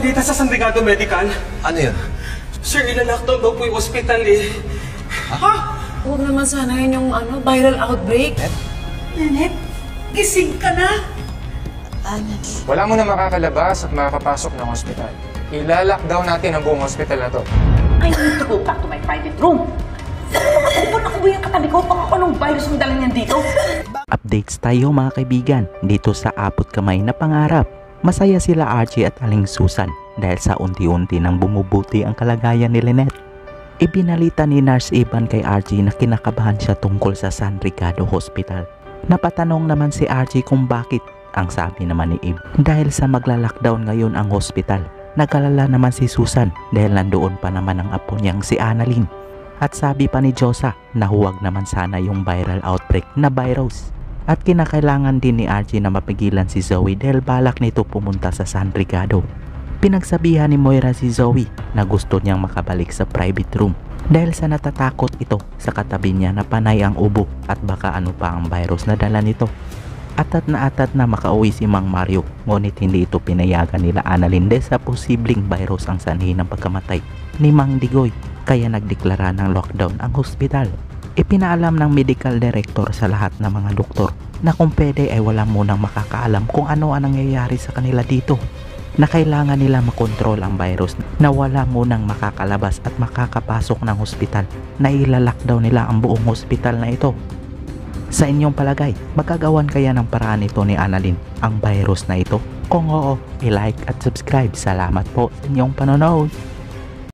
balita sa San Ricardo Medical. Ano yun? Sir, ilalockdown daw po yung ospital eh. Ha? Huwag naman sana yun yung viral outbreak. Nanette, gising ka na? Wala mo na makakalabas at makakapasok ng hospital. Ila-lockdown natin ang buong hospital na to. I need to go back to my private room. Ano ako ba yung katabi ko? Baka anong virus ang dala niyan dito? Updates tayo mga kaibigan dito sa Abot Kamay na Pangarap. Masaya sila Archie at Aling Susan dahil sa unti-unti nang bumubuti ang kalagayan ni Lynette. Ibinalita ni Nurse Ivan kay Archie na kinakabahan siya tungkol sa San Ricardo Hospital. Napatanong naman si Archie kung bakit. Ang sabi naman ni Eve, dahil sa magla-lockdown ngayon ang hospital. Nag-alala naman si Susan dahil nandoon pa naman ang apo niyang si Annalyn. At sabi pa ni Josa na huwag naman sana yung viral outbreak na virus. At kinakailangan din ni Archie na mapigilan si Zoe dahil balak nito pumunta sa San Ricardo. Pinagsabihan ni Moira si Zoe na gusto niyang makabalik sa private room dahil sa natatakot ito sa katabi niya na panay ang ubo at baka ano pa ang virus na dala nito. Atat na makauwi si Mang Mario, ngunit hindi ito pinayagan nila Annalyn dahil sa posibleng virus ang sanhi ng pagkamatay ni Mang Digoy, kaya nagdeklara ng lockdown ang hospital. Ipinaalam ng medical director sa lahat ng mga doktor na kung pwede ay wala munang makakaalam kung ano ang nangyayari sa kanila dito, na kailangan nila makontrol ang virus, na wala munang makakalabas at makakapasok ng hospital, na ilalockdown nila ang buong hospital na ito. Sa inyong palagay, magagawan kaya ng paraan ito ni Annalyn ang virus na ito? Kung oo, i-like at subscribe. Salamat po sa inyong panonood.